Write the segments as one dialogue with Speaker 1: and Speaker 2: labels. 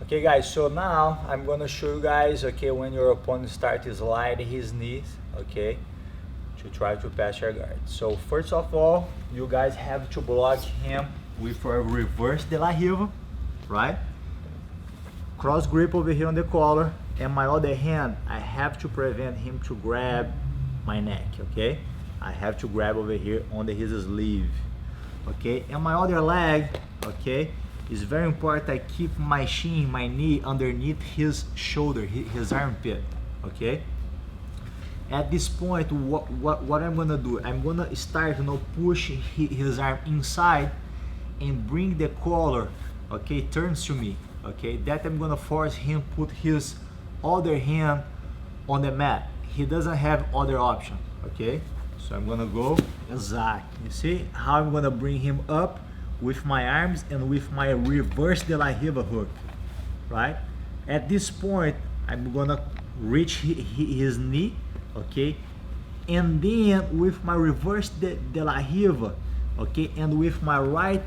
Speaker 1: Okay guys, so now I'm gonna show you guys, okay, when your opponent starts to slide his knees, okay, to try to pass your guard. So first of all, you guys have to block him with a reverse de la riva, right? Cross grip over here on the collar, and my other hand, I have to prevent him to grab my neck, okay? I have to grab over here under his sleeve, okay? And my other leg, okay, it's very important I keep my shin, my knee underneath his shoulder, his armpit, okay? At this point, what I'm gonna do, I'm gonna start, push his arm inside and bring the collar, okay, turns to me, okay? That I'm gonna force him put his other hand on the mat. He doesn't have other option, okay? So I'm gonna go, exact. You see how I'm gonna bring him up with my arms and with my reverse de la riva hook, right? At this point, I'm gonna reach his knee, okay? And then with my reverse de la riva, okay, and with my right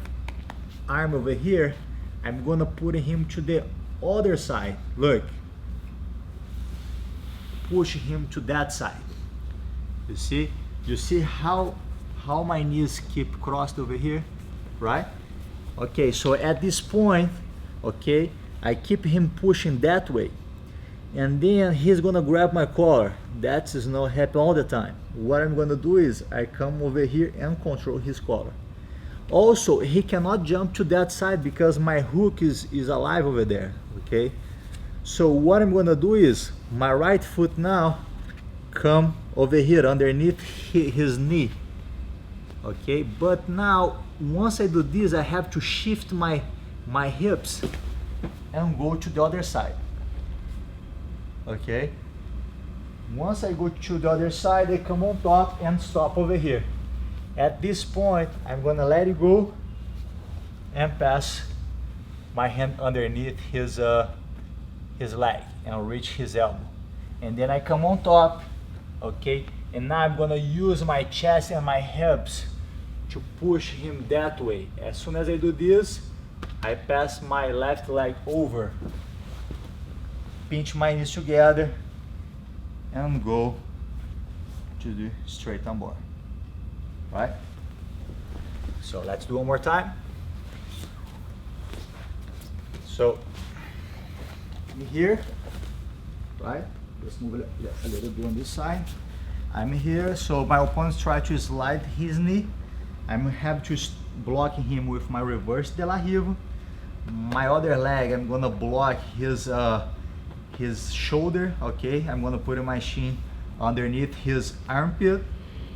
Speaker 1: arm over here, I'm gonna put him to the other side. Look, push him to that side. You see how my knees keep crossed over here, right? Okay, so at this point, okay, I keep him pushing that way, and then he's gonna grab my collar. That is not happen all the time. What I'm gonna do is I come over here and control his collar. Also, he cannot jump to that side because my hook is alive over there, okay? So what I'm gonna do is my right foot now come over here underneath his knee, okay? But now once I do this, I have to shift my hips and go to the other side, okay? Once I go to the other side, I come on top and stop over here. At this point, I'm gonna let it go and pass my hand underneath his leg and reach his elbow. And then I come on top, okay? And now I'm gonna use my chest and my hips to push him that way. As soon as I do this, I pass my left leg over, pinch my knees together, and go to the straight armbar, right? So let's do one more time. So I'm here, right? Let's move a little bit on this side. I'm here, so my opponent try to slide his knee. I'm have to block him with my reverse de la riva. My other leg, I'm gonna block his shoulder, okay? I'm gonna put my shin underneath his armpit.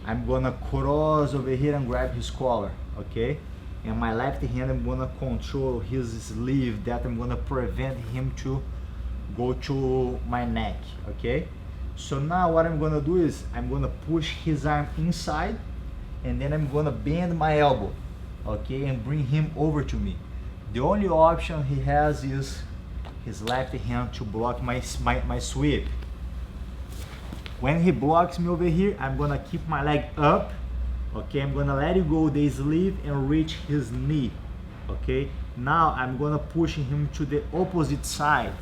Speaker 1: I'm gonna cross over here and grab his collar, okay? And my left hand, I'm gonna control his sleeve, that I'm gonna prevent him to go to my neck, okay? So now what I'm gonna do is I'm gonna push his arm inside, and then I'm gonna bend my elbow, okay, and bring him over to me. The only option he has is his left hand to block my sweep. When he blocks me over here, I'm gonna keep my leg up, okay, I'm gonna let it go the sleeve and reach his knee, okay? Now I'm gonna push him to the opposite side.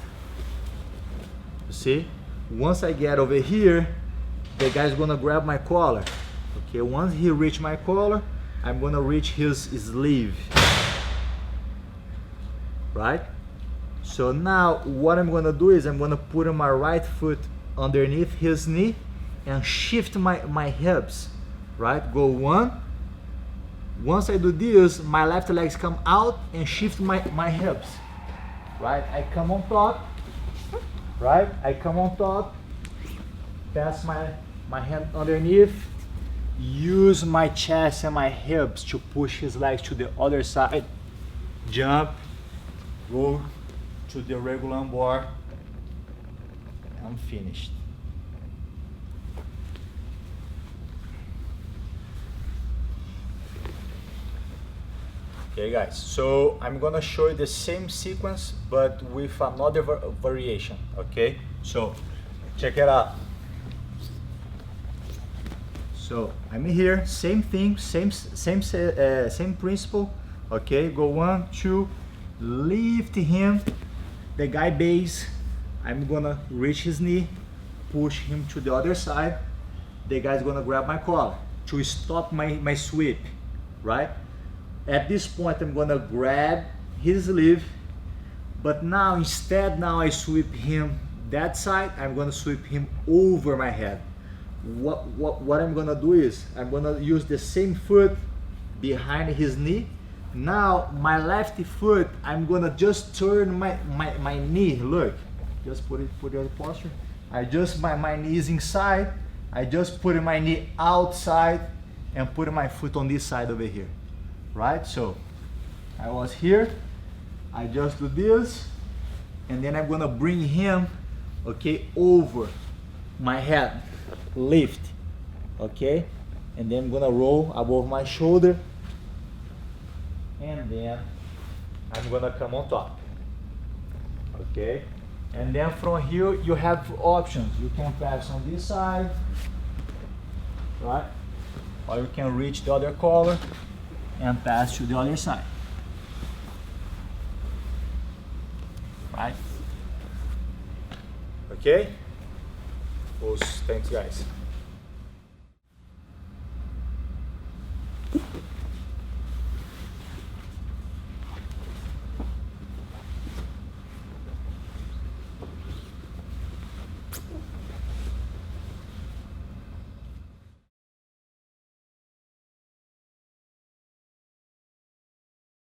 Speaker 1: You see? Once I get over here, the guy's gonna grab my collar. Okay, once he reach my collar, I'm gonna reach his sleeve, right? So now what I'm gonna do is I'm gonna put my right foot underneath his knee and shift my hips, right? Go one. Once I do this, my left legs come out and shift my hips, right? I come on top, right? I come on top, pass my hand underneath, use my chest and my hips to push his legs to the other side, jump, go to the regular armbar, I'm finished. Okay guys, so I'm gonna show you the same sequence but with another variation, okay? So check it out. So I'm here, same thing, same principle, okay? Go 1, 2, lift him, the guy base, I'm gonna reach his knee, push him to the other side. The guy's gonna grab my collar to stop my sweep, right? At this point, I'm gonna grab his sleeve, but now instead I sweep him that side, I'm gonna sweep him over my head. What I'm gonna do is, I'm gonna use the same foot behind his knee. Now my left foot, I'm gonna just turn my knee, look, just put it in posture. I just, my knee is inside, I just put my knee outside and put my foot on this side over here, right? So I was here, I just do this, and then I'm gonna bring him, okay, over my head, lift, okay, and then I'm gonna roll above my shoulder, and then I'm gonna come on top, okay. And then from here you have options. You can pass on this side, right, or you can reach the other collar and pass to the other side, right? Okay. Thanks guys.